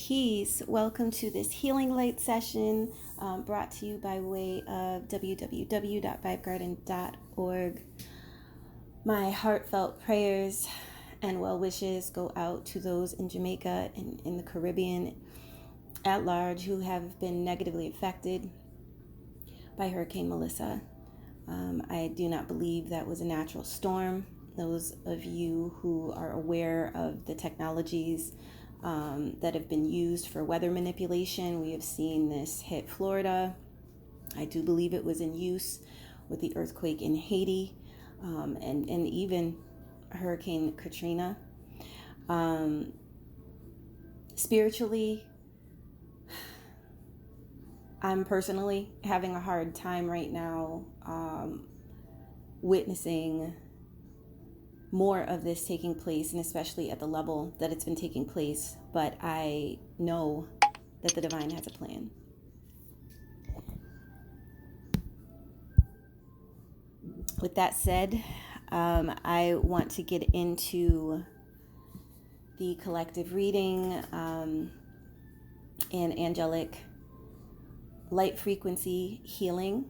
Peace. Welcome to this Healing Light session brought to you by way of www.vibegarden.org. My heartfelt prayers and well wishes go out to those in Jamaica and in the Caribbean at large who have been negatively affected by Hurricane Melissa. I do not believe that was a natural storm. Those of you who are aware of the technologies that have been used for weather manipulation, we have seen this hit Florida. I do believe it was in use with the earthquake in Haiti and even Hurricane Katrina. Spiritually, I'm personally having a hard time right now witnessing more of this taking place, and especially at the level that it's been taking place. But I know that the divine has a plan. With that said, I want to get into the collective reading and angelic light frequency healing.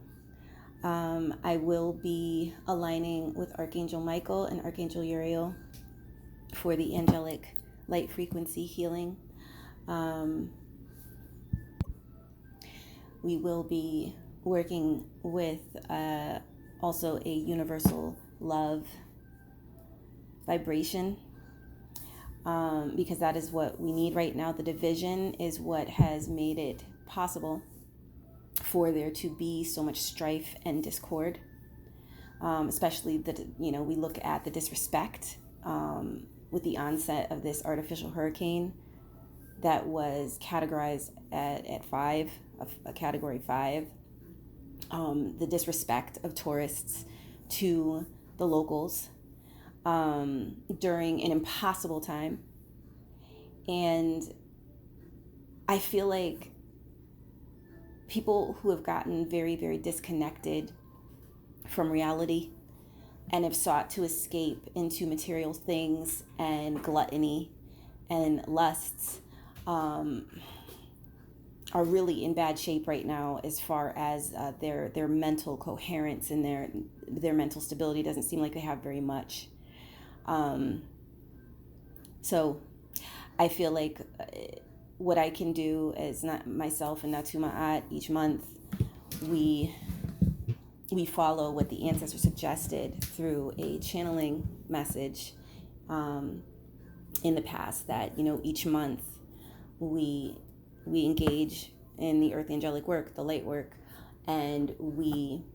I will be aligning with Archangel Michael and Archangel Uriel for the angelic light frequency healing. We will be working with also a universal love vibration because that is what we need right now. The division is what has made it possible for there to be so much strife and discord, especially we look at the disrespect with the onset of this artificial hurricane that was categorized at 5, a category 5. The disrespect of tourists to the locals during an impossible time. And I feel like people who have gotten very, very disconnected from reality and have sought to escape into material things and gluttony and lusts are really in bad shape right now as far as their mental coherence and their mental stability. Doesn't seem like they have very much. So I feel like what I can do is not myself and Natumaat each month. We follow what the ancestors suggested through a channeling message in the past that each month we engage in the earth angelic work, the light work, and we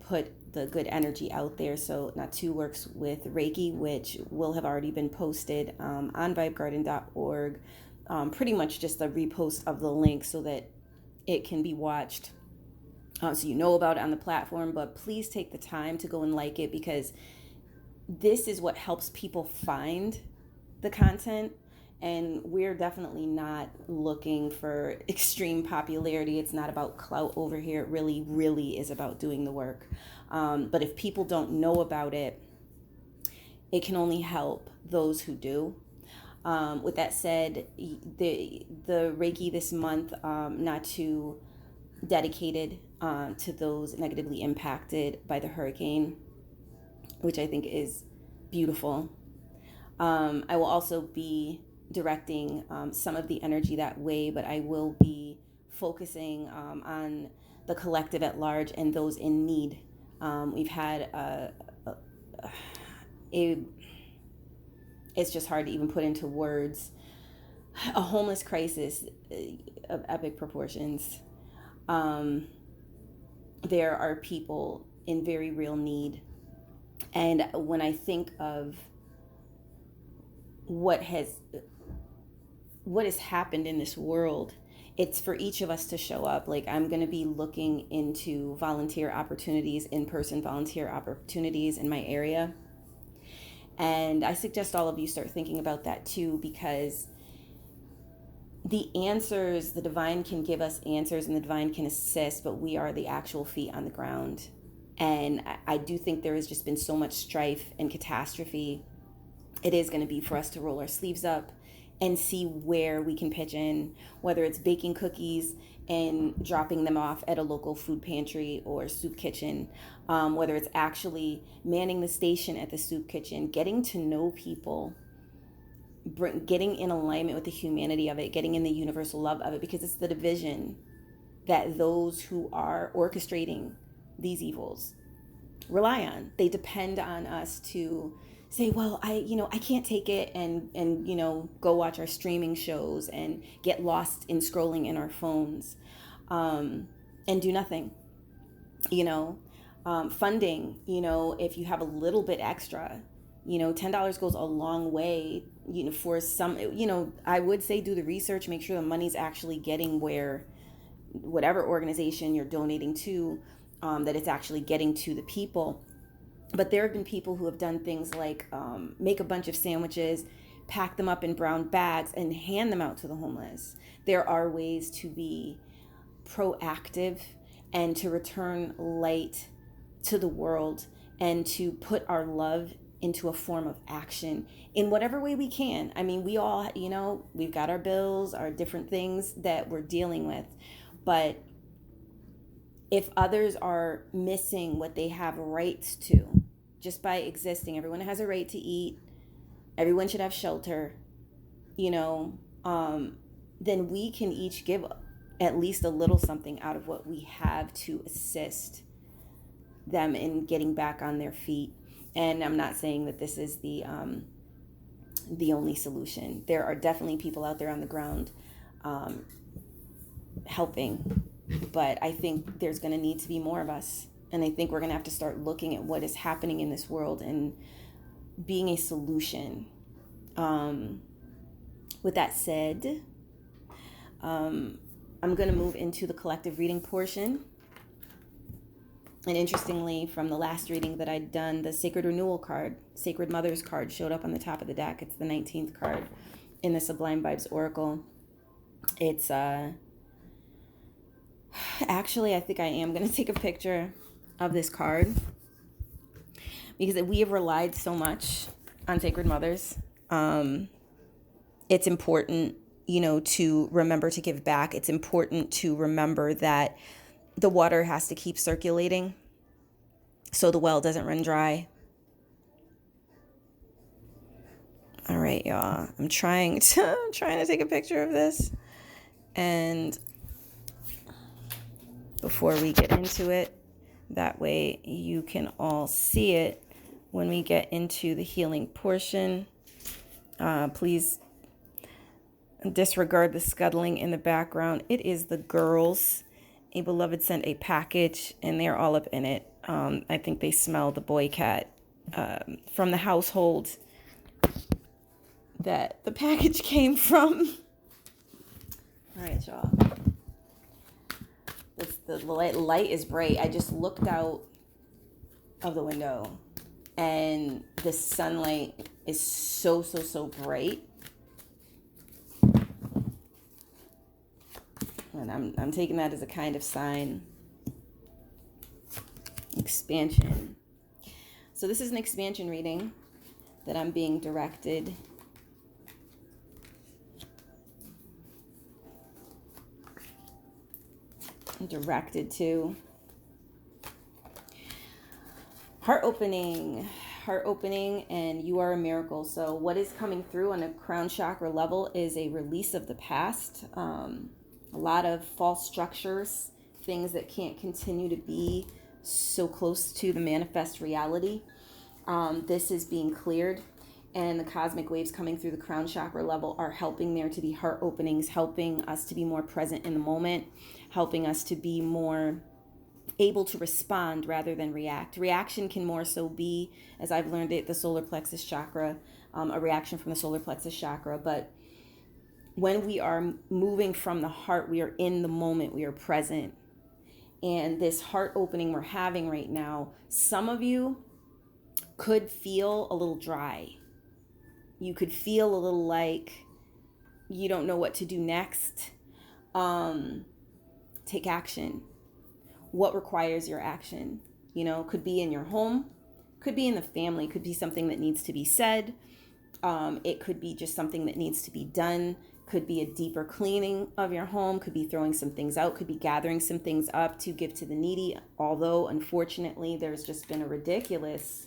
put the good energy out there. So Natu works with Reiki, which will have already been posted on vibegarden.org. Pretty much just a repost of the link so that it can be watched. So you know about it on the platform, but please take the time to go and like it, because this is what helps people find the content. And we're definitely not looking for extreme popularity. It's not about clout over here. It really, really is about doing the work. But if people don't know about it, it can only help those who do. With that said, the Reiki this month, Natu dedicated to those negatively impacted by the hurricane, which I think is beautiful. I will also be directing some of the energy that way, but I will be focusing on the collective at large and those in need. We've had it's just hard to even put into words, a homeless crisis of epic proportions. There are people in very real need. And when I think of what has happened in this world, it's for each of us to show up. Like, I'm going to be looking into volunteer opportunities, in-person volunteer opportunities in my area. And I suggest all of you start thinking about that too, because the answers, the divine can give us answers and the divine can assist, but we are the actual feet on the ground. And I do think there has just been so much strife and catastrophe. It is going to be for us to roll our sleeves up and see where we can pitch in, whether it's baking cookies and dropping them off at a local food pantry or soup kitchen, whether it's actually manning the station at the soup kitchen, getting to know people, getting in alignment with the humanity of it, getting in the universal love of it, because it's the division that those who are orchestrating these evils rely on. They depend on us to say, well, I can't take it, and go watch our streaming shows and get lost in scrolling in our phones, and do nothing. Funding, if you have a little bit extra, $10 goes a long way, for some, I would say do the research, make sure the money's actually getting where, whatever organization you're donating to, that it's actually getting to the people. But there have been people who have done things like make a bunch of sandwiches, pack them up in brown bags, and hand them out to the homeless. There are ways to be proactive and to return light to the world and to put our love into a form of action in whatever way we can. I mean, we all, we've got our bills, our different things that we're dealing with. But if others are missing what they have rights to just by existing, everyone has a right to eat, everyone should have shelter, then we can each give at least a little something out of what we have to assist them in getting back on their feet. And I'm not saying that this is the only solution. There are definitely people out there on the ground helping, but I think there's going to need to be more of us. And I think we're going to have to start looking at what is happening in this world and being a solution. With that said, I'm going to move into the collective reading portion. And interestingly, from the last reading that I'd done, the Sacred Renewal card, Sacred Mother's card, showed up on the top of the deck. It's the 19th card in the Sublime Vibes Oracle. It's actually, I think I am going to take a picture of this card because we have relied so much on Sacred Mothers. It's important, to remember to give back. It's important to remember that the water has to keep circulating so the well doesn't run dry. All right, y'all. I'm trying to take a picture of this. And before we get into it, that way you can all see it when we get into the healing portion. Please disregard the scuttling in the background. It is the girls. A beloved sent a package, and they're all up in it. I think they smell the boy cat from the household that the package came from. All right, y'all. The light is bright. I just looked out of the window, and the sunlight is so bright. And I'm taking that as a kind of sign. Expansion. So this is an expansion reading that I'm being directed to. Heart opening, and you are a miracle. So what is coming through on a crown chakra level is a release of the past. A lot of false structures, things that can't continue to be so close to the manifest reality. This is being cleared, and the cosmic waves coming through the crown chakra level are helping there to be heart openings, helping us to be more present in the moment, helping us to be more able to respond rather than react. Reaction can more so be, as I've learned it, the solar plexus chakra, a reaction from the solar plexus chakra. But when we are moving from the heart, we are in the moment, we are present. And this heart opening we're having right now, some of you could feel a little dry. You could feel a little like you don't know what to do next. Take action. What requires your action? Could be in your home, could be in the family, could be something that needs to be said, It could be just something that needs to be done. Could be a deeper cleaning of your home. Could be throwing some things out. Could be gathering some things up to give to the needy. Although, unfortunately, there's just been a ridiculous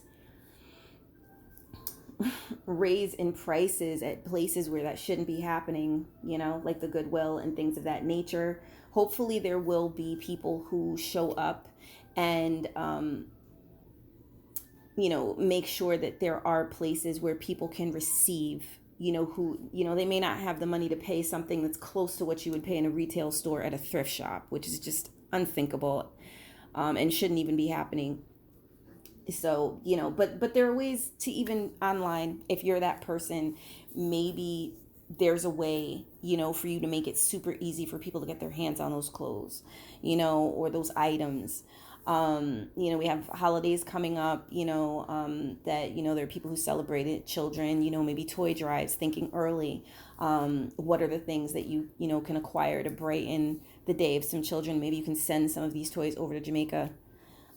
raise in prices at places where that shouldn't be happening, like the Goodwill and things of that nature. Hopefully there will be people who show up and, make sure that there are places where people can receive, who, they may not have the money to pay something that's close to what you would pay in a retail store at a thrift shop, which is just unthinkable, and shouldn't even be happening. So, but there are ways to, even online, if you're that person, maybe there's a way, for you to make it super easy for people to get their hands on those clothes, or those items. We have holidays coming up, that, there are people who celebrate it, children, maybe toy drives, thinking early. What are the things that you can acquire to brighten the day of some children? Maybe you can send some of these toys over to Jamaica,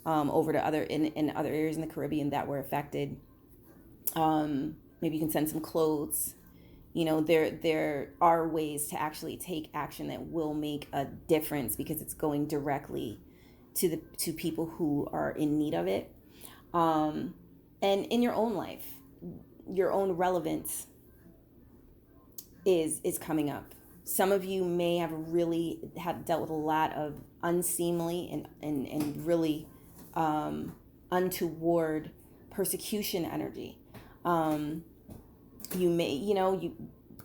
over to other areas in the Caribbean that were affected. Maybe you can send some clothes. There are ways to actually take action that will make a difference, because it's going directly to people who are in need of it. And in your own life, your own relevance is coming up. Some of you may have really dealt with a lot of unseemly and really untoward persecution energy. You may,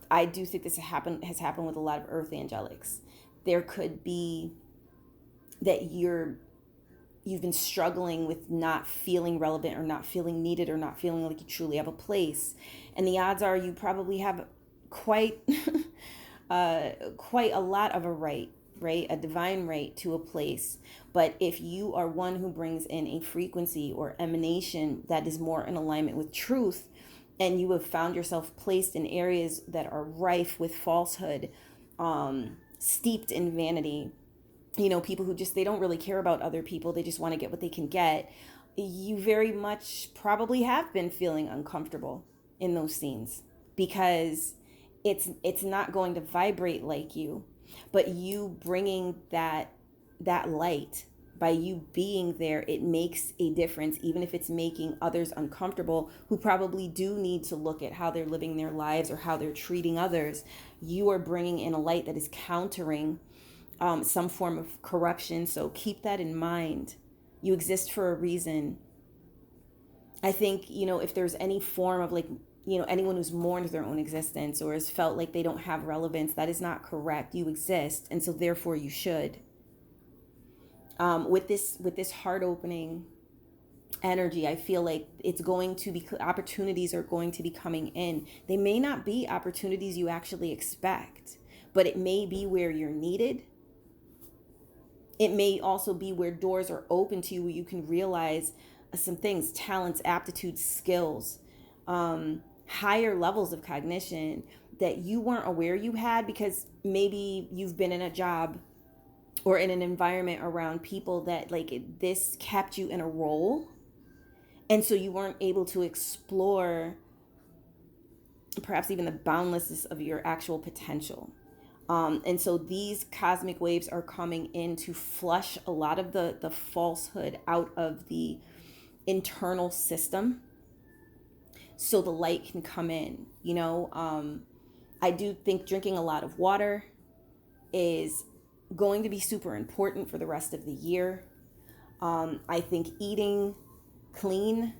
I do think this has happened with a lot of earth angelics. There could be that you've been struggling with not feeling relevant, or not feeling needed, or not feeling like you truly have a place. And the odds are you probably have quite a lot of a right, a divine right to a place. But if you are one who brings in a frequency or emanation that is more in alignment with truth, and you have found yourself placed in areas that are rife with falsehood, steeped in vanity, people who they don't really care about other people, they just want to get what they can get, you very much probably have been feeling uncomfortable in those scenes, because it's not going to vibrate like you. But you bringing that light, by you being there, it makes a difference, even if it's making others uncomfortable, who probably do need to look at how they're living their lives or how they're treating others. You are bringing in a light that is countering some form of corruption. So keep that in mind. You exist for a reason. I think, if there's any form of anyone who's mourned their own existence or has felt like they don't have relevance, that is not correct. You exist, and so therefore you should. With this heart opening energy, I feel like it's going to be, opportunities are going to be coming in. They may not be opportunities you actually expect, but it may be where you're needed. It may also be where doors are open to you, where you can realize some things, talents, aptitudes, skills, higher levels of cognition that you weren't aware you had, because maybe you've been in a job or in an environment around people that this kept you in a role. And so you weren't able to explore perhaps even the boundlessness of your actual potential. And so these cosmic waves are coming in to flush a lot of the falsehood out of the internal system, so the light can come in. I do think drinking a lot of water is going to be super important for the rest of the year. I think eating clean,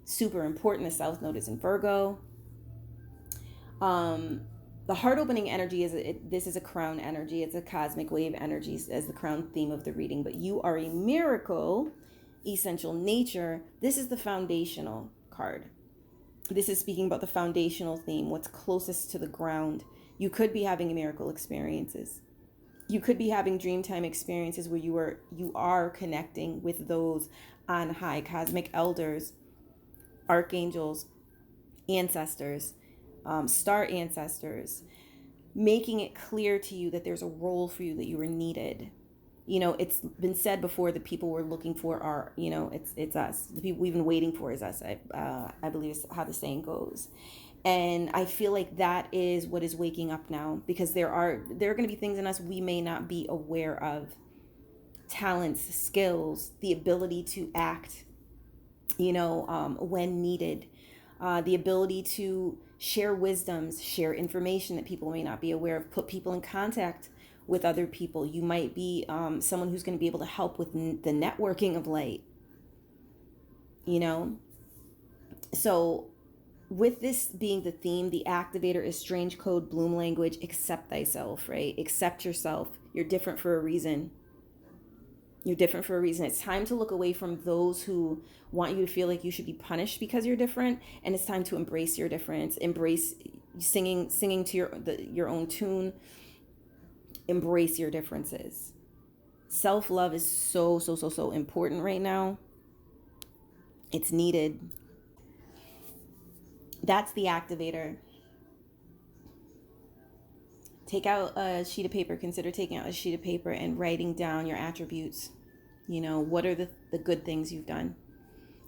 super important. The South Node is in Virgo. The heart opening energy this is a crown energy. It's a cosmic wave energy as the crown theme of the reading. But you are a miracle, essential nature. This is the foundational card. This is speaking about the foundational theme, what's closest to the ground. You could be having miracle experiences. You could be having dreamtime experiences where you are connecting with those on high, cosmic elders, archangels, ancestors, star ancestors, making it clear to you that there's a role for you, that you are needed. It's been said before, the people we're looking for are, it's us. The people we've been waiting for is us. I believe is how the saying goes. And I feel like that is what is waking up now, because there are going to be things in us we may not be aware of, talents, skills, the ability to act, when needed, the ability to share wisdoms, share information that people may not be aware of, put people in contact with other people. You might be someone who's going to be able to help with the networking of light, you know? So, with this being the theme, the activator is strange code, bloom language, accept thyself, right? Accept yourself. You're different for a reason. You're different for a reason. It's time to look away from those who want you to feel like you should be punished because you're different, and it's time to embrace your difference. Embrace singing to your own tune. Embrace your differences. Self-love is so important right now. It's needed. That's the activator. Take out a sheet of paper. Consider taking out a sheet of paper and writing down your attributes. What are the good things you've done?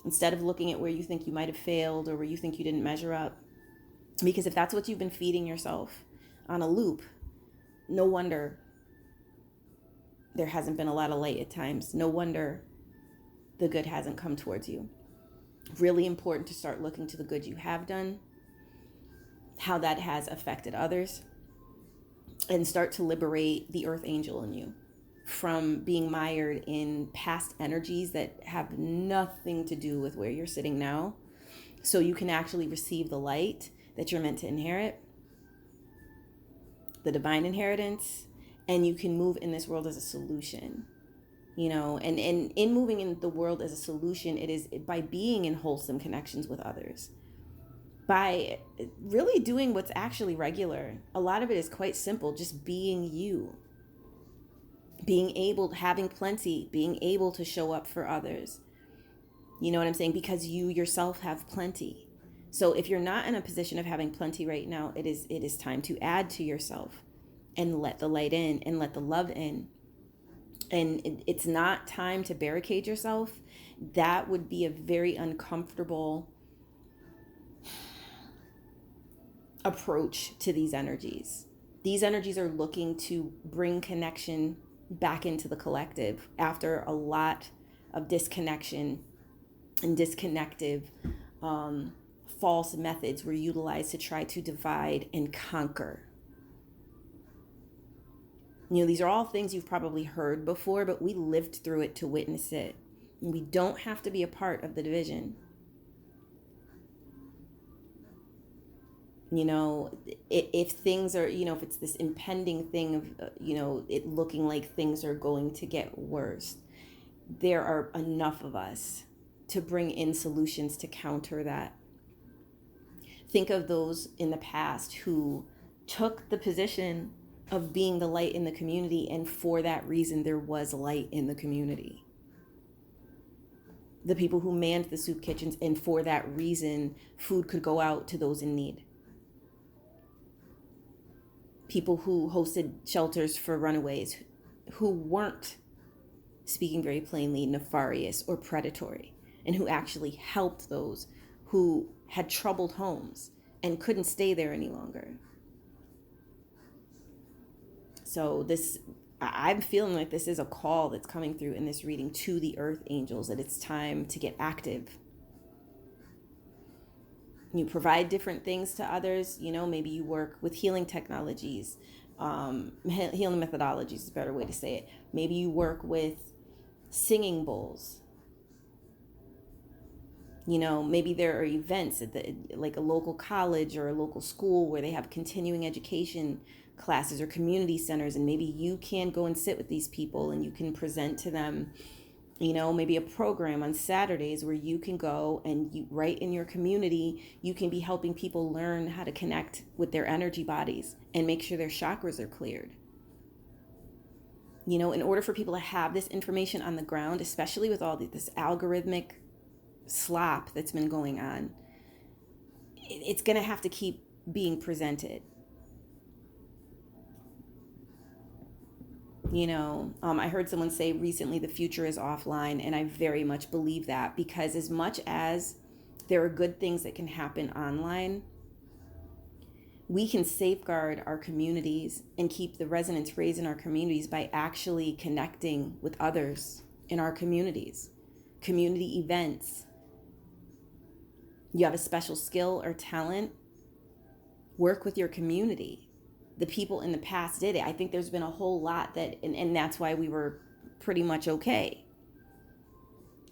Instead of looking at where you think you might have failed or where you think you didn't measure up. Because if that's what you've been feeding yourself on a loop, no wonder there hasn't been a lot of light at times. No wonder the good hasn't come towards you. Really important to start looking to the good you have done, how that has affected others, and start to liberate the earth angel in you from being mired in past energies that have nothing to do with where you're sitting now, so you can actually receive the light that you're meant to inherit, the divine inheritance, and you can move in this world as a solution. And in moving in the world as a solution, it is by being in wholesome connections with others, by really doing what's actually regular. A lot of it is quite simple, just being you, having plenty, being able to show up for others. You know what I'm saying? Because you yourself have plenty. So if you're not in a position of having plenty right now, it is time to add to yourself and let the light in and let the love in. And it's not time to barricade yourself. That would be a very uncomfortable approach to these energies. These energies are looking to bring connection back into the collective after a lot of disconnection and disconnective false methods were utilized to try to divide and conquer. These are all things you've probably heard before, but we lived through it to witness it. And we don't have to be a part of the division. If things are, if it's this impending thing of, it looking like things are going to get worse, there are enough of us to bring in solutions to counter that. Think of those in the past who took the position of being the light in the community, and for that reason there was light in the community. The people who manned the soup kitchens, and for that reason food could go out to those in need. People who hosted shelters for runaways, who weren't, speaking very plainly, nefarious or predatory, and who actually helped those who had troubled homes and couldn't stay there any longer. So I'm feeling like this is a call that's coming through in this reading to the earth angels, that it's time to get active. You provide different things to others. Maybe you work with healing technologies, healing methodologies is a better way to say it. Maybe you work with singing bowls. Maybe there are events at like a local college or a local school where they have continuing education classes or community centers, and maybe you can go and sit with these people and you can present to them, maybe a program on Saturdays where you can go and right in your community, you can be helping people learn how to connect with their energy bodies and make sure their chakras are cleared. In order for people to have this information on the ground, especially with all this algorithmic slop that's been going on, it's going to have to keep being presented. I heard someone say recently the future is offline, and I very much believe that, because as much as there are good things that can happen online, We can safeguard our communities and keep the resonance raised in our communities by actually connecting with others in our communities. Community events. You have a special skill or talent, work with your community. The people in the past did it. I think there's been a whole lot that, and that's why we were pretty much okay.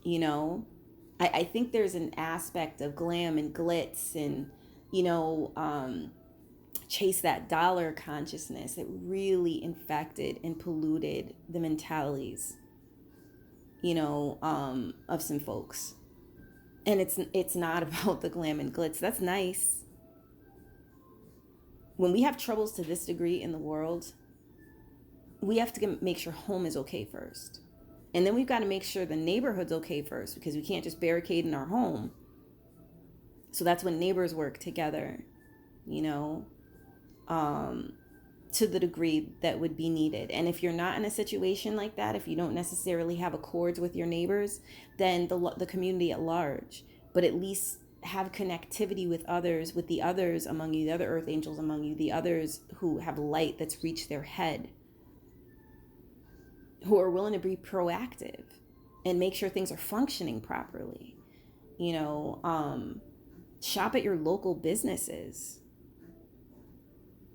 You know, I think there's an aspect of glam and glitz and, chase that dollar consciousness that really infected and polluted the mentalities, of some folks. And it's not about the glam and glitz. That's nice. When we have troubles to this degree in the world, we have to make sure home is okay first. And then we've got to make sure the neighborhood's okay first, because we can't just barricade in our home. So that's when neighbors work together, to the degree that would be needed. And if you're not in a situation like that, if you don't necessarily have accords with your neighbors, then the community at large, but at least have connectivity with others, with the others among you, the other earth angels among you, the others who have light that's reached their head, who are willing to be proactive and make sure things are functioning properly. Shop at your local businesses.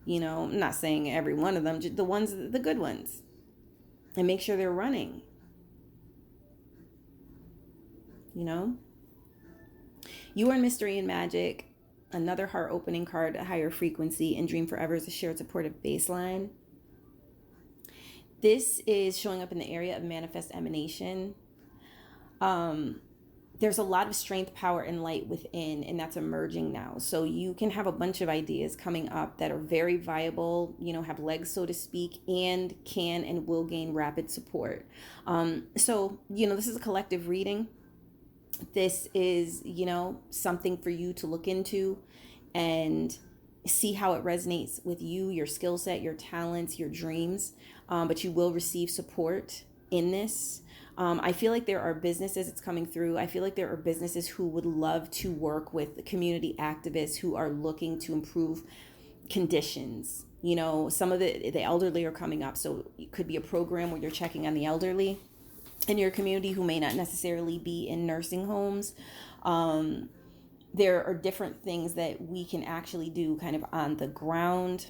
I'm not saying every one of them, just the good ones, and make sure they're running. You are in Mystery and Magic, another heart opening card, a higher frequency, and Dream Forever is a shared supportive baseline. This is showing up in the area of manifest emanation. There's a lot of strength, power, and light within, and that's emerging now. So you can have a bunch of ideas coming up that are very viable, have legs, so to speak, and can and will gain rapid support. So this is a collective reading. This is, something for you to look into and see how it resonates with you, your skill set, your talents, your dreams. But you will receive support in this. I feel like there are businesses, it's coming through. I feel like there are businesses who would love to work with community activists who are looking to improve conditions. Some of the elderly are coming up. So it could be a program where you're checking on the elderly in your community who may not necessarily be in nursing homes. There are different things that we can actually do kind of on the ground.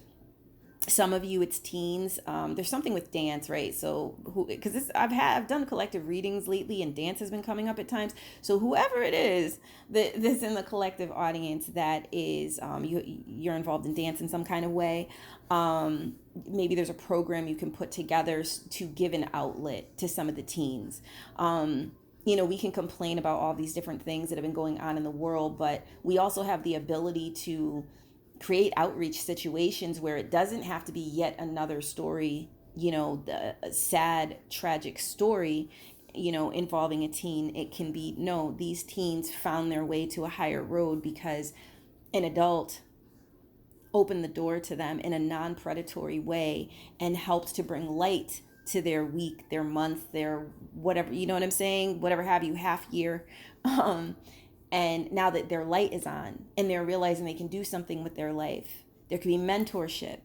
Some of you, it's teens. There's something with dance, right? So, because I've done collective readings lately, and dance has been coming up at times. So, whoever it is that's in the collective audience that is you're involved in dance in some kind of way, maybe there's a program you can put together to give an outlet to some of the teens. We can complain about all these different things that have been going on in the world, but we also have the ability to create outreach situations where it doesn't have to be yet another story, the sad, tragic story, involving a teen. It can be, no, these teens found their way to a higher road because an adult opened the door to them in a non-predatory way and helped to bring light to their week, their month, their whatever, you know what I'm saying? Whatever have you, half year. And now that their light is on and they're realizing they can do something with their life, there could be mentorship,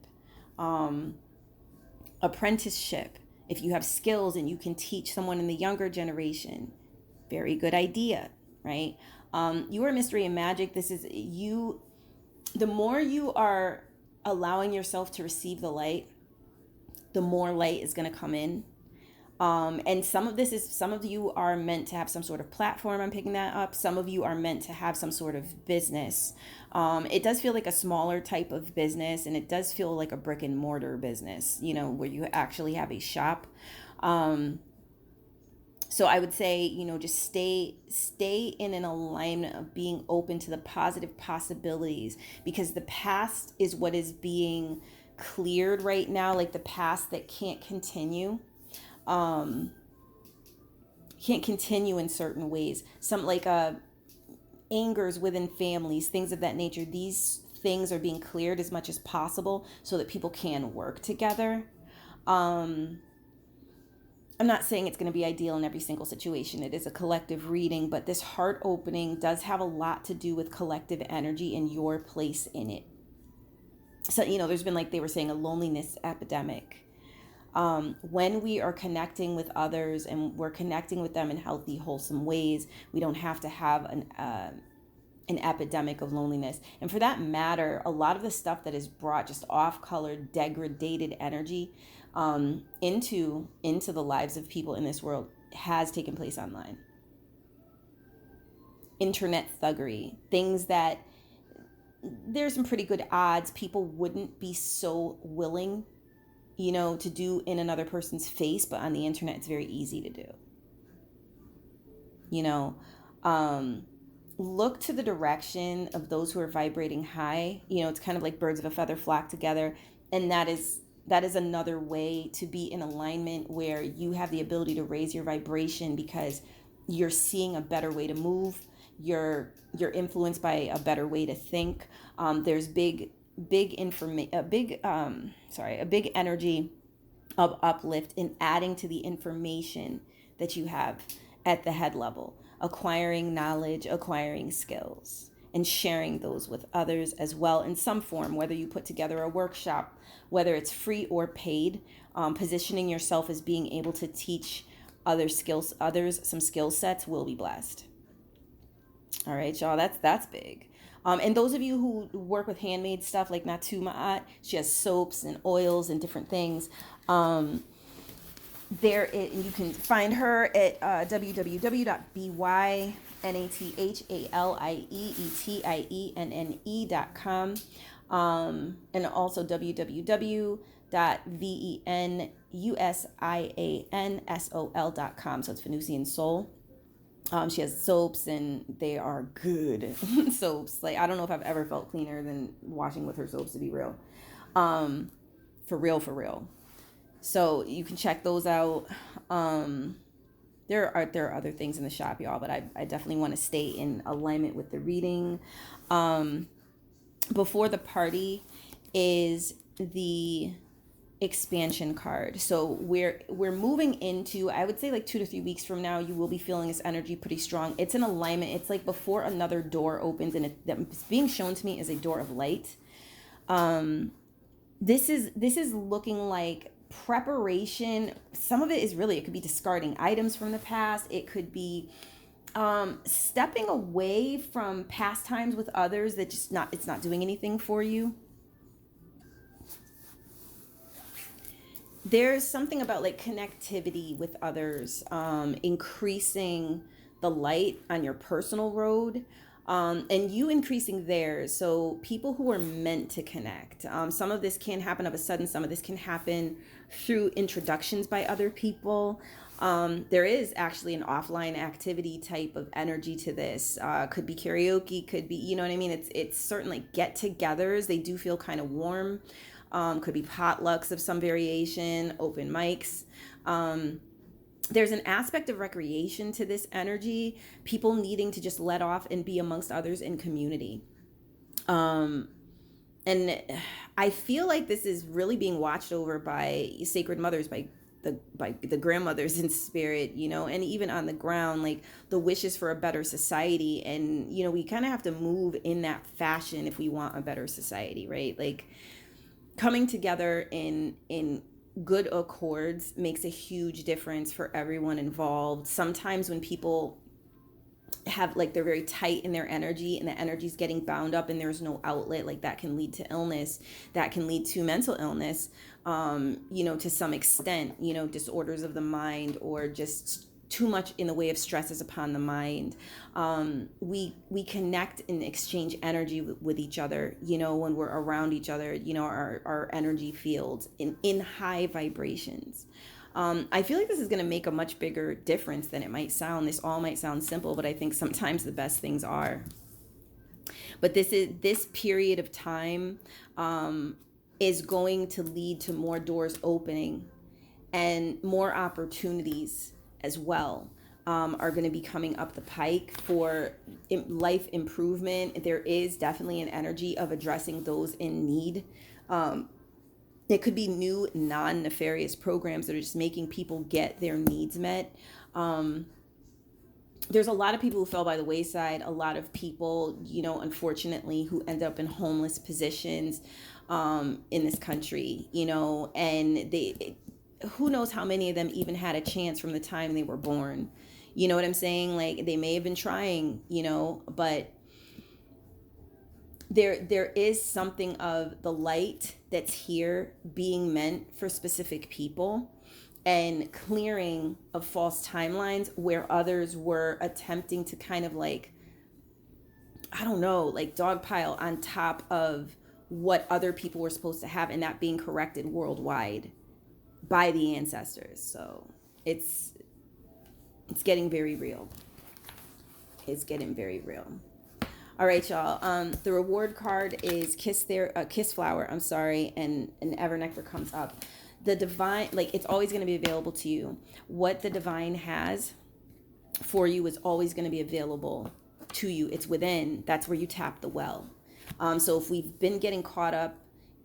apprenticeship. If you have skills and you can teach someone in the younger generation, very good idea, right? You are Mystery and Magic. This is you. The more you are allowing yourself to receive the light, the more light is going to come in. And some of you are meant to have some sort of platform. I'm picking that up. Some of you are meant to have some sort of business. It does feel like a smaller type of business, and it does feel like a brick and mortar business, where you actually have a shop. So I would say, just stay in an alignment of being open to the positive possibilities, because the past is what is being cleared right now, like the past that can't continue. Can't continue in certain ways. Some like angers within families, things of that nature. These things are being cleared as much as possible so that people can work together. I'm not saying it's going to be ideal in every single situation. It is a collective reading, but this heart opening does have a lot to do with collective energy and your place in it. So, there's been, like they were saying, a loneliness epidemic. When we are connecting with others and we're connecting with them in healthy, wholesome ways, we don't have to have an epidemic of loneliness. And for that matter, a lot of the stuff that is brought just off-colored, degraded energy into the lives of people in this world has taken place online. Internet thuggery, things that there's some pretty good odds people wouldn't be so willing, to do in another person's face, but on the internet it's very easy to do. Look to the direction of those who are vibrating high. It's kind of like birds of a feather flock together, and that is another way to be in alignment where you have the ability to raise your vibration because you're seeing a better way to move. You're influenced by a better way to think. There's a big energy of uplift in adding to the information that you have at the head level, acquiring knowledge, acquiring skills, and sharing those with others as well in some form, whether you put together a workshop, whether it's free or paid, positioning yourself as being able to teach others some skill sets will be blessed. All right, y'all, that's big. And those of you who work with handmade stuff like Natuma, she has soaps and oils and different things. You can find her at www.bynathalieetienne.com, and also www.venusiansol.com. So it's Venusian Soul. She has soaps, and they are good soaps. Like, I don't know if I've ever felt cleaner than washing with her soaps, to be real. For real. So you can check those out. There are other things in the shop, y'all, but I definitely want to stay in alignment with the reading. Before the party is the expansion card. So we're moving into, I would say, like 2 to 3 weeks from now, you will be feeling this energy pretty strong. It's an alignment. It's like before another door opens, and it's being shown to me as a door of light. This is looking like preparation. Some of it is really, it could be discarding items from the past. It could be stepping away from past times with others that it's not doing anything for you. There's something about like connectivity with others, increasing the light on your personal road, and you increasing theirs. So people who are meant to connect. Some of this can happen of a sudden. Some of this can happen through introductions by other people. There is actually an offline activity type of energy to this. Could be karaoke, could be, you know what I mean? It's certainly get-togethers. They do feel kind of warm. Could be potlucks of some variation, open mics. There's an aspect of recreation to this energy, people needing to just let off and be amongst others in community. And I feel like this is really being watched over by sacred mothers, by the grandmothers in spirit, and even on the ground, like the wishes for a better society. And, we kind of have to move in that fashion if we want a better society, right? Like, coming together in good accords makes a huge difference for everyone involved. Sometimes when people have, like, they're very tight in their energy and the energy's getting bound up and there's no outlet, like, that can lead to illness, that can lead to mental illness, to some extent, disorders of the mind, or just too much in the way of stresses upon the mind. We connect and exchange energy with each other, when we're around each other, our energy fields in high vibrations. I feel like this is going to make a much bigger difference than it might sound. This all might sound simple, but I think sometimes the best things are. But this period of time is going to lead to more doors opening and more opportunities as well, are going to be coming up the pike for life improvement. There is definitely an energy of addressing those in need. It could be new non-nefarious programs that are just making people get their needs met. There's a lot of people who fell by the wayside, a lot of people, unfortunately, who end up in homeless positions. in this country, and who knows how many of them even had a chance from the time they were born. You know what I'm saying? Like, they may have been trying, but there is something of the light that's here being meant for specific people, and clearing of false timelines where others were attempting to kind of like, I don't know, like dogpile on top of what other people were supposed to have, and that being corrected worldwide by the ancestors. So it's getting very real. It's getting very real. All right, y'all. The reward card is Kiss Flower. I'm sorry, and Ever Nectar comes up. The divine, like, it's always going to be available to you. What the divine has for you is always going to be available to you. It's within. That's where you tap the well. So if we've been getting caught up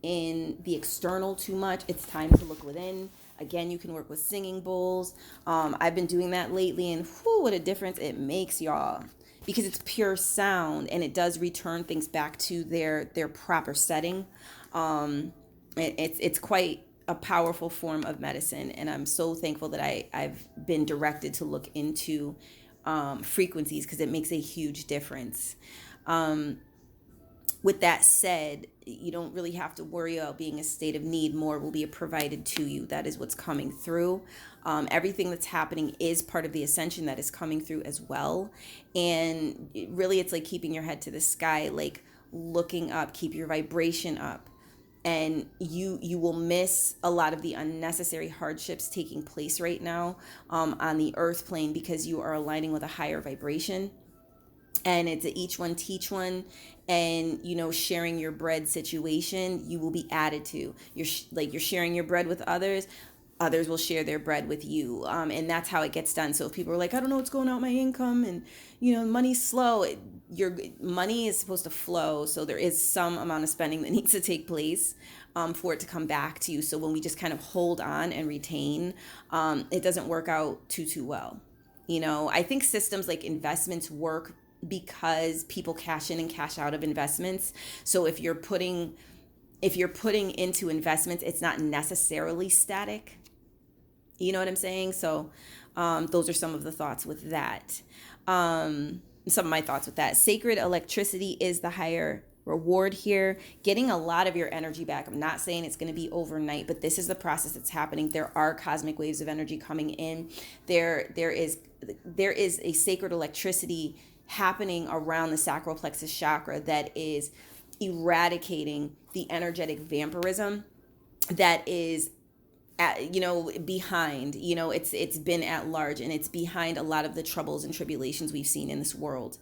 in the external too much, it's time to look within. Again, you can work with singing bowls. I've been doing that lately, and whew, what a difference it makes, y'all. Because it's pure sound, and it does return things back to their proper setting. It's quite a powerful form of medicine, and I'm so thankful that I've been directed to look into frequencies, because it makes a huge difference. With that said, you don't really have to worry about being a state of need. More will be provided to you. That is what's coming through. Everything that's happening is part of the ascension that is coming through as well. And really, it's like keeping your head to the sky, like looking up, keep your vibration up. And you will miss a lot of the unnecessary hardships taking place right now on the earth plane, because you are aligning with a higher vibration. And it's a each one teach one, and sharing your bread situation, you will be added to. You're sharing your bread with others will share their bread with you, and that's how it gets done. So if people are like, I don't know what's going out my income, and money's slow, your money is supposed to flow. So there is some amount of spending that needs to take place for it to come back to you. So when we just kind of hold on and retain, it doesn't work out too well. I think systems like investments work because people cash in and cash out of investments. So if you're putting into investments, it's not necessarily static. You know what I'm saying? So those are some of the thoughts with that. Some of my thoughts with that. Sacred electricity is the higher reward here. Getting a lot of your energy back. I'm not saying it's going to be overnight, but this is the process that's happening. There are cosmic waves of energy coming in. There is a sacred electricity happening around the sacral plexus chakra that is eradicating the energetic vampirism that is behind, it's been at large, and it's behind a lot of the troubles and tribulations we've seen in this world.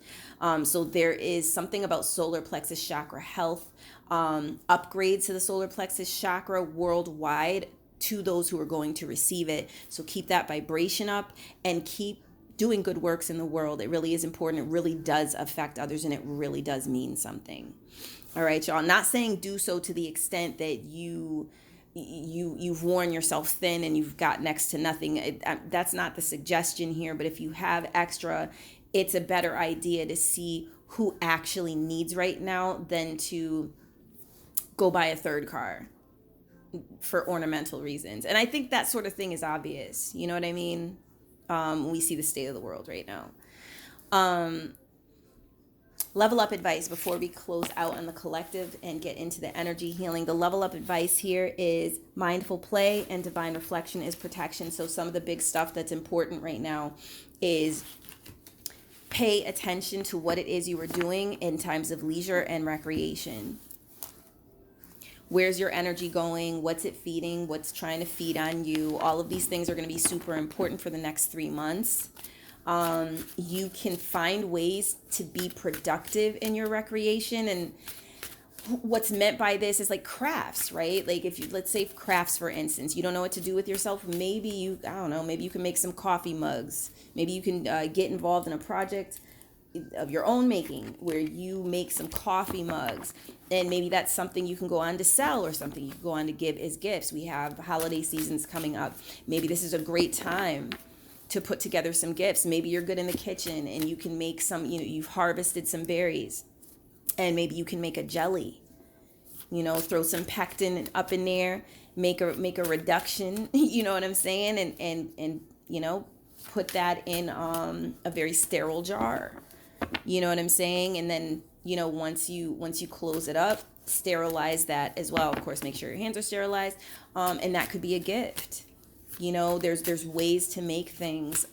So there is something about solar plexus chakra health, upgrades to the solar plexus chakra worldwide to those who are going to receive it. So keep that vibration up and keep doing good works in the world. It really is important. It really does affect others, and it really does mean something. All right, y'all. I'm not saying do so to the extent that you've worn yourself thin and you've got next to nothing. That's not the suggestion here. But if you have extra, it's a better idea to see who actually needs right now than to go buy a third car for ornamental reasons. And I think that sort of thing is obvious. You know what I mean? We see the state of the world right now. Level up advice before we close out on the collective and get into the energy healing. The level up advice here is mindful play and divine reflection is protection. So some of the big stuff that's important right now is pay attention to what it is you are doing in times of leisure and recreation. Where's your energy going? What's it feeding? What's trying to feed on you? All of these things are going to be super important for the next 3 months. You can find ways to be productive in your recreation. And what's meant by this is like crafts, right? Like if you, let's say crafts, for instance, you don't know what to do with yourself. Maybe you can make some coffee mugs. Maybe you can get involved in a project of your own making where you make some coffee mugs, and maybe that's something you can go on to sell or something you can go on to give as gifts. We have holiday seasons coming up. Maybe this is a great time to put together some gifts. Maybe you're good in the kitchen and you can make some, you've harvested some berries and maybe you can make a jelly. Throw some pectin up in there, make a reduction, you know what I'm saying? And put that in a very sterile jar. You know what I'm saying? And then, once you close it up, sterilize that as well. Of course, make sure your hands are sterilized. And that could be a gift. There's ways to make things.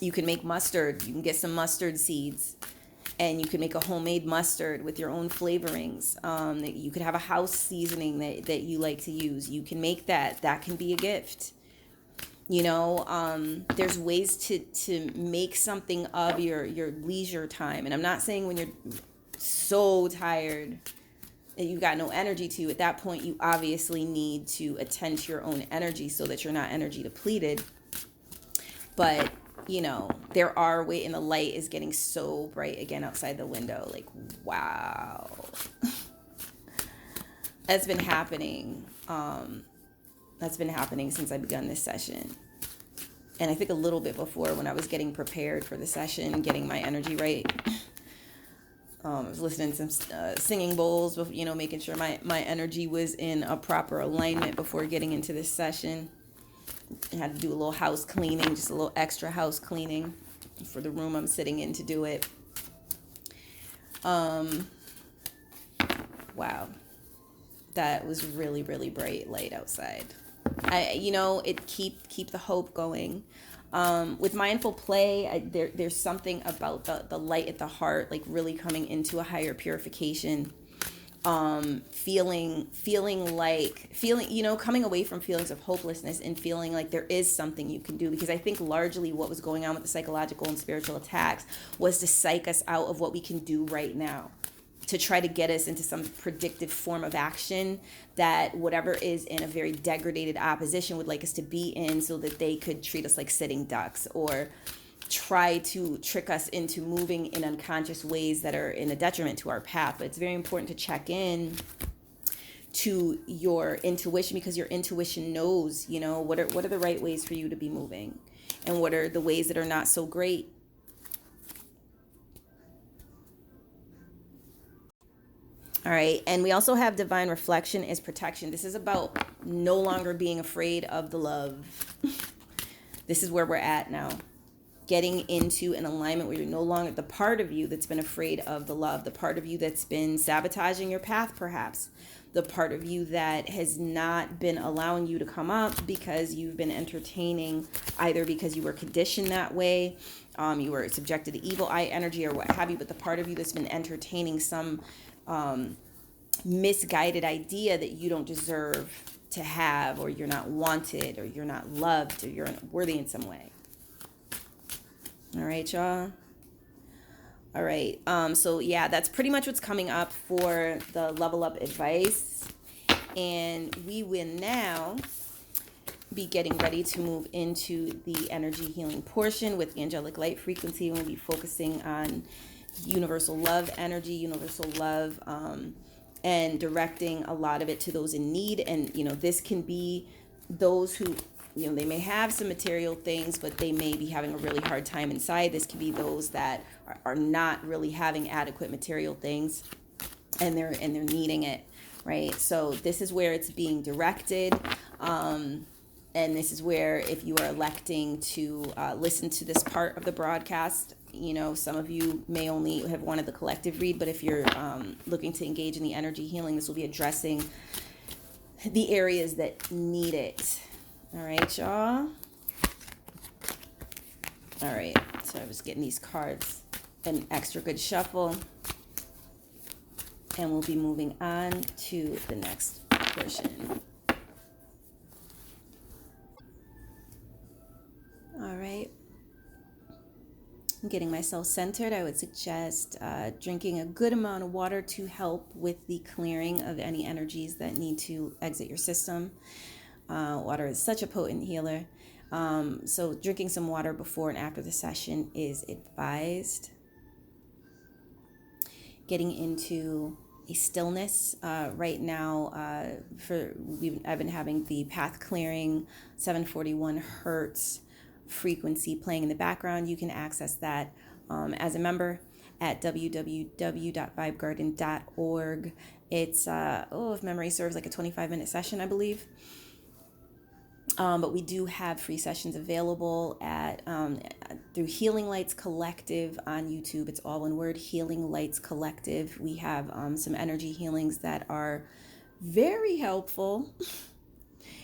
You can make mustard. You can get some mustard seeds, and you can make a homemade mustard with your own flavorings. You could have a house seasoning that you like to use. You can make that. That can be a gift. There's ways to make something of your leisure time. And I'm not saying when you're so tired and you've got no energy to, at that point, you obviously need to attend to your own energy so that you're not energy depleted. But, there are ways, and the light is getting so bright again outside the window. Like, wow. That's been happening. That's been happening since I begun this session. And I think a little bit before, when I was getting prepared for the session, getting my energy right. I was listening to some singing bowls, making sure my energy was in a proper alignment before getting into this session. I had to do a little house cleaning, just a little extra house cleaning for the room I'm sitting in to do it. Wow. That was really, really bright light outside. It keep the hope going. With mindful play, there's something about the light at the heart, like really coming into a higher purification. Feeling, coming away from feelings of hopelessness and feeling like there is something you can do. Because I think largely what was going on with the psychological and spiritual attacks was to psych us out of what we can do right now, to try to get us into some predictive form of action that whatever is in a very degraded opposition would like us to be in, so that they could treat us like sitting ducks, or try to trick us into moving in unconscious ways that are in a detriment to our path. But it's very important to check in to your intuition, because your intuition knows, what are the right ways for you to be moving, and what are the ways that are not so great. All right. And we also have divine reflection as protection. This is about no longer being afraid of the love. This is where we're at now. Getting into an alignment where you're no longer the part of you that's been afraid of the love, the part of you that's been sabotaging your path, perhaps, the part of you that has not been allowing you to come up because you've been entertaining, either because you were conditioned that way, you were subjected to evil eye energy or what have you, but the part of you that's been entertaining some misguided idea that you don't deserve to have, or you're not wanted, or you're not loved, or you're unworthy in some way. All right, y'all. All right. So yeah, that's pretty much what's coming up for the level up advice. And we will now be getting ready to move into the energy healing portion with angelic light frequency. We'll be focusing on universal love energy, universal love, and directing a lot of it to those in need. And, this can be those who, they may have some material things, but they may be having a really hard time inside. This can be those that are not really having adequate material things, and they're needing it, right? So this is where it's being directed. And this is where, if you are electing to listen to this part of the broadcast, some of you may only have wanted the collective read, but if you're looking to engage in the energy healing, this will be addressing the areas that need it. All right, y'all. All right, so I was getting these cards an extra good shuffle, and we'll be moving on to the next portion. All right. I'm getting myself centered. I would suggest drinking a good amount of water to help with the clearing of any energies that need to exit your system. Water is such a potent healer. So drinking some water before and after the session is advised. Getting into a stillness right now. I've been having the path clearing 741 hertz frequency playing in the background. You can access that as a member at www.vibegarden.org It's, if memory serves, like a 25-minute session, I believe. But we do have free sessions available at through Healing Lights Collective on YouTube. It's all one word, Healing Lights Collective. We have some energy healings that are very helpful,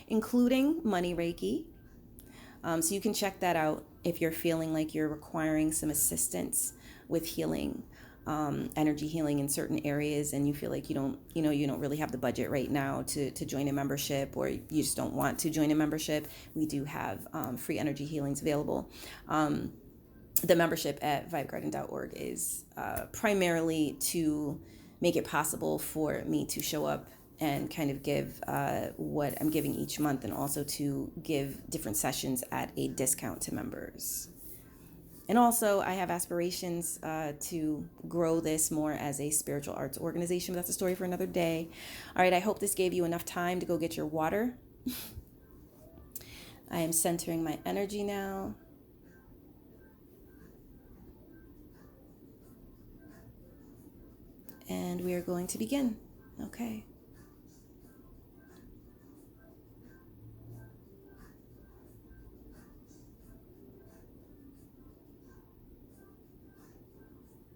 including money Reiki. So you can check that out if you're feeling like you're requiring some assistance with healing, energy healing in certain areas, and you feel like you don't really have the budget right now to join a membership, or you just don't want to join a membership. We do have free energy healings available. The membership at vibegarden.org is primarily to make it possible for me to show up and kind of give what I'm giving each month, and also to give different sessions at a discount to members. And also, I have aspirations to grow this more as a spiritual arts organization, but that's a story for another day. All right, I hope this gave you enough time to go get your water. I am centering my energy now. And we are going to begin. Okay.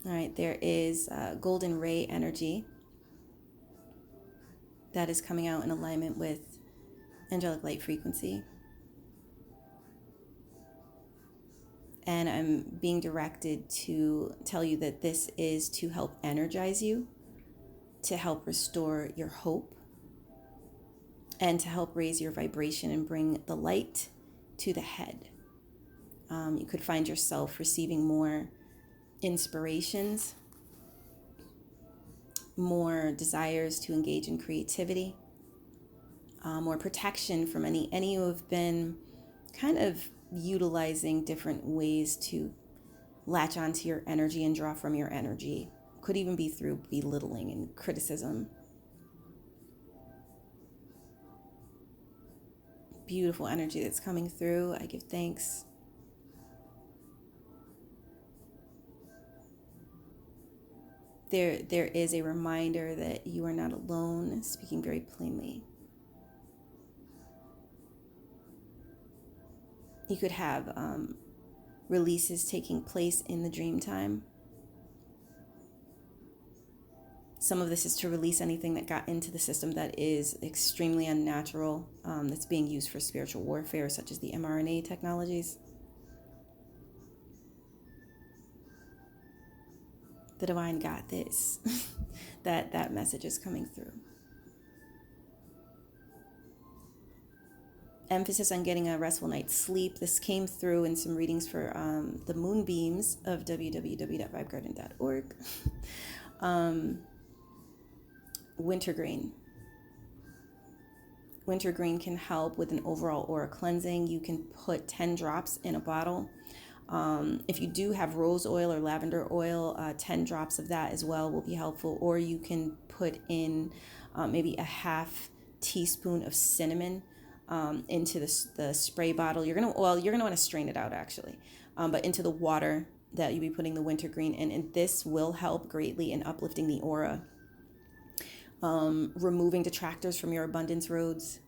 All right, there is golden ray energy that is coming out in alignment with angelic light frequency. And I'm being directed to tell you that this is to help energize you, to help restore your hope, and to help raise your vibration and bring the light to the head. You could find yourself receiving more inspirations, more desires to engage in creativity, more protection from any who have been kind of utilizing different ways to latch onto your energy and draw from your energy. Could even be through belittling and criticism. Beautiful energy that's coming through. I give thanks. There is a reminder that you are not alone, speaking very plainly. You could have releases taking place in the dream time. Some of this is to release anything that got into the system that is extremely unnatural, that's being used for spiritual warfare, such as the mRNA technologies. The divine got this. that message is coming through. Emphasis on getting a restful night's sleep. This came through in some readings for the moonbeams of www.vibegarden.org. Wintergreen. Wintergreen can help with an overall aura cleansing. You can put 10 drops in a bottle. If you do have rose oil or lavender oil, 10 drops of that as well will be helpful. Or you can put in maybe a half teaspoon of cinnamon into the spray bottle. You're gonna want to strain it out actually, but into the water that you'll be putting the wintergreen in, and this will help greatly in uplifting the aura, removing detractors from your abundance roads,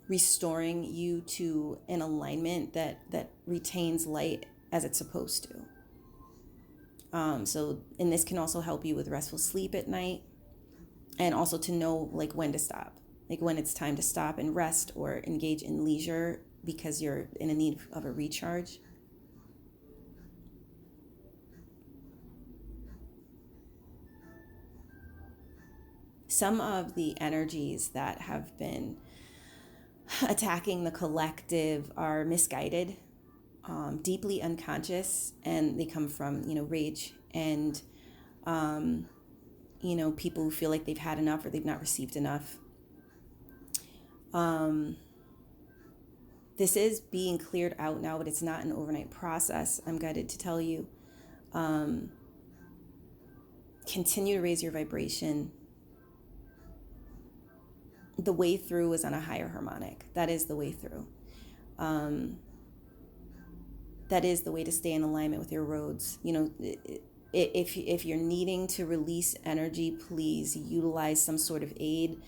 restoring you to an alignment that retains light as it's supposed to. And this can also help you with restful sleep at night, and also to know like when to stop, like when it's time to stop and rest or engage in leisure because you're in a need of a recharge. Some of the energies that have been attacking the collective are misguided, deeply unconscious, and they come from, rage and, people who feel like they've had enough or they've not received enough. This is being cleared out now, but it's not an overnight process. I'm guided to tell you, continue to raise your vibration. The way through is on a higher harmonic. That is the way through. That is the way to stay in alignment with your roads. if you're needing to release energy, please utilize some sort of aid.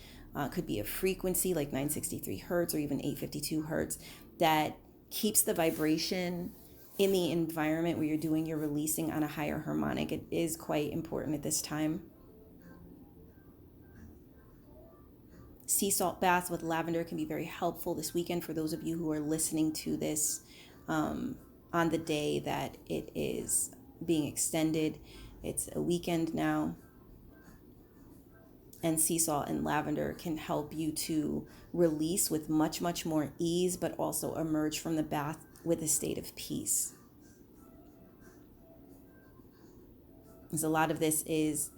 Could be a frequency like 963 hertz or even 852 hertz that keeps the vibration in the environment where you're doing your releasing on a higher harmonic. It is quite important at this time. Sea salt baths with lavender can be very helpful this weekend for those of you who are listening to this on the day that it is being extended. It's a weekend now. And sea salt and lavender can help you to release with much, much more ease, but also emerge from the bath with a state of peace. Because a lot of this is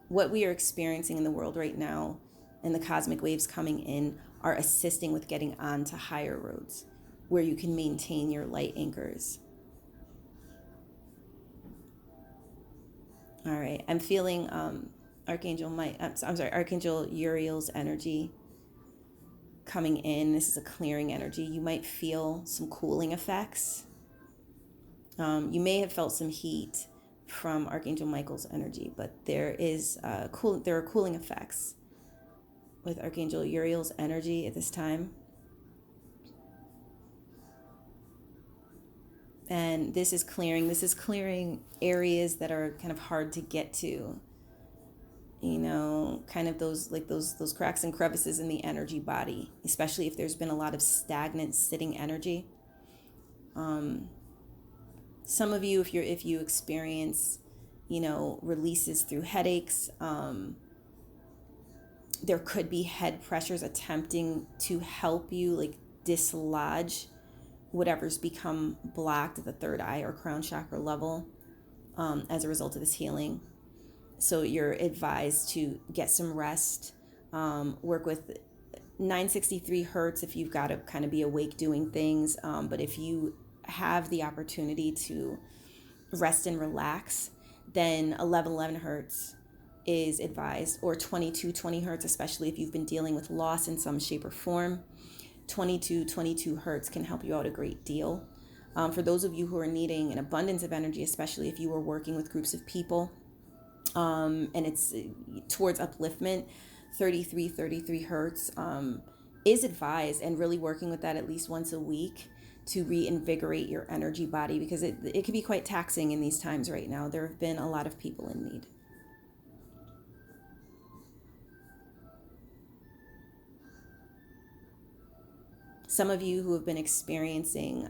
what we are experiencing in the world right now, and the cosmic waves coming in are assisting with getting onto higher roads where you can maintain your light anchors. All right, I'm feeling Archangel Uriel's energy coming in. This is a clearing energy. You might feel some cooling effects. You may have felt some heat from Archangel Michael's energy, but there are cooling effects with Archangel Uriel's energy at this time. And this is clearing areas that are kind of hard to get to. Kind of those cracks and crevices in the energy body, especially if there's been a lot of stagnant sitting energy. Some of you, if you experience, releases through headaches, there could be head pressures attempting to help you like dislodge whatever's become blocked at the third eye or crown chakra level as a result of this healing. So you're advised to get some rest, work with 963 hertz if you've got to kind of be awake doing things. But if you have the opportunity to rest and relax, then 1111 hertz is advised, or 2220 hertz, especially if you've been dealing with loss in some shape or form. 2222 hertz can help you out a great deal. For those of you who are needing an abundance of energy, especially if you are working with groups of people, and it's towards upliftment, 3333 hertz is advised, and really working with that at least once a week to reinvigorate your energy body, because it can be quite taxing in these times right now. There have been a lot of people in need. Some of you who have been experiencing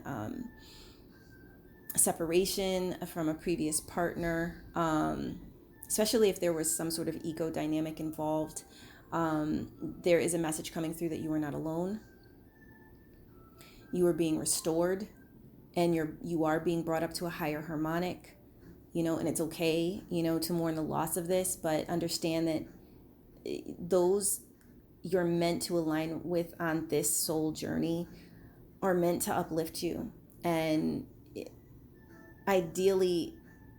separation from a previous partner, especially if there was some sort of ego dynamic involved, there is a message coming through that you are not alone. You are being restored, and you are being brought up to a higher harmonic, and it's okay, to mourn the loss of this, but understand that those you're meant to align with on this soul journey are meant to uplift you. And ideally,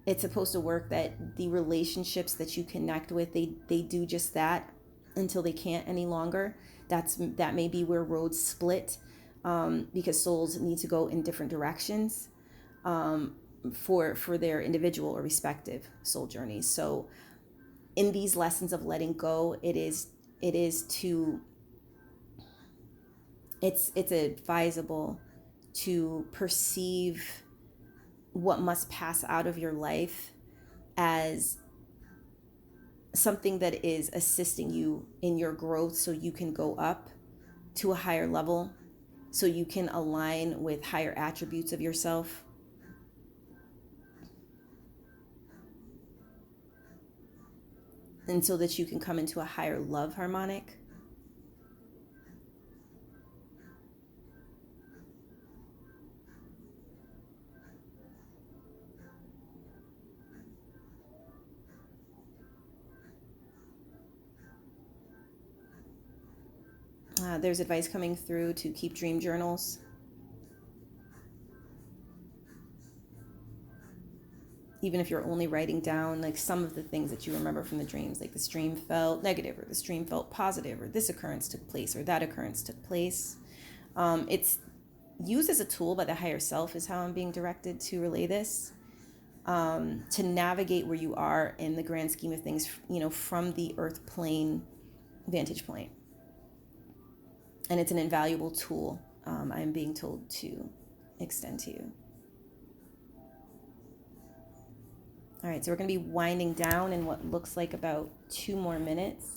it's supposed to work that the relationships that you connect with, they do just that until they can't any longer. That may be where roads split, because souls need to go in different directions for their individual or respective soul journeys. So in these lessons of letting go, it's advisable to perceive what must pass out of your life as something that is assisting you in your growth, so you can go up to a higher level, so you can align with higher attributes of yourself. And so that you can come into a higher love harmonic. There's advice coming through to keep dream journals. Even if you're only writing down like some of the things that you remember from the dreams, like this dream felt negative, or this dream felt positive, or this occurrence took place, or that occurrence took place. It's used as a tool by the higher self is how I'm being directed to relay this, to navigate where you are in the grand scheme of things, from the earth plane vantage point. And it's an invaluable tool, I'm being told to extend to you. All right, so we're going to be winding down in what looks like about 2 more minutes.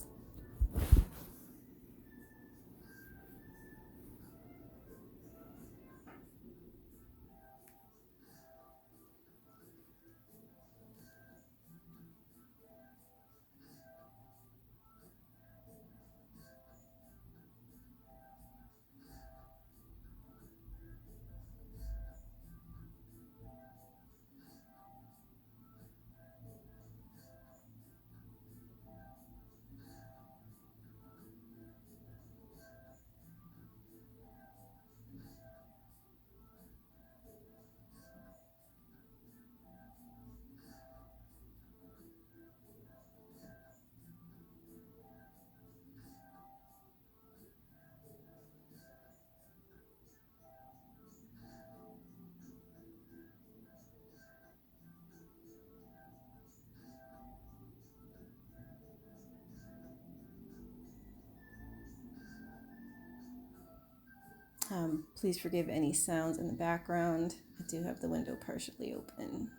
Please forgive any sounds in the background. I do have the window partially open.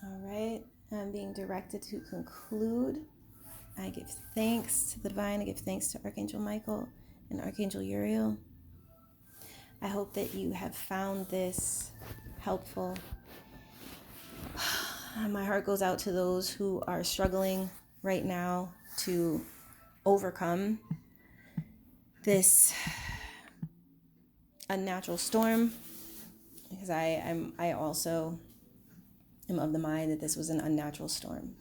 All right, I'm being directed to conclude. I give thanks to the divine. I give thanks to Archangel Michael and Archangel Uriel. I hope that you have found this helpful. My heart goes out to those who are struggling right now to overcome this unnatural storm, because I also am of the mind that this was an unnatural storm.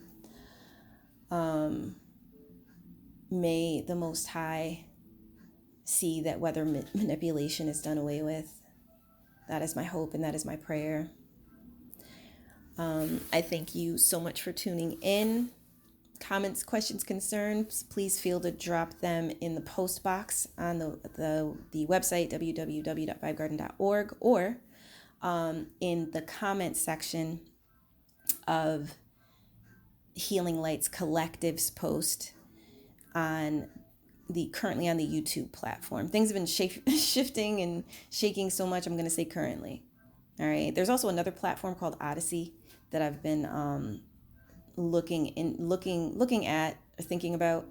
May the Most High see that weather manipulation is done away with. That is my hope and that is my prayer. I thank you so much for tuning in. Comments, questions, concerns, please feel to drop them in the post box on the website, www.vibegarden.org, or in the comment section of Healing Lights Collective's post currently on the YouTube platform. Things have been shifting and shaking so much, I'm going to say currently. All right. There's also another platform called Odyssey that I've been looking at or thinking about.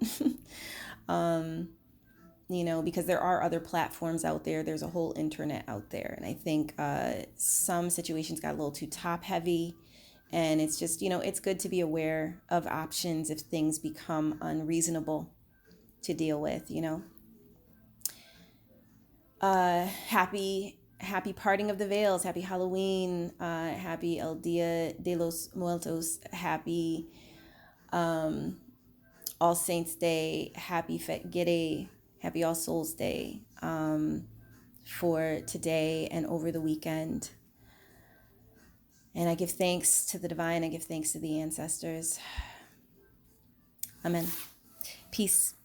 Because there are other platforms out there. There's a whole internet out there, and I think some situations got a little too top heavy. And it's just, it's good to be aware of options if things become unreasonable to deal with, Happy parting of the veils. Happy Halloween. Happy El Dia de los Muertos. Happy All Saints Day. Happy Ghede. Happy All Souls Day for today and over the weekend. And I give thanks to the divine. I give thanks to the ancestors. Amen. Peace.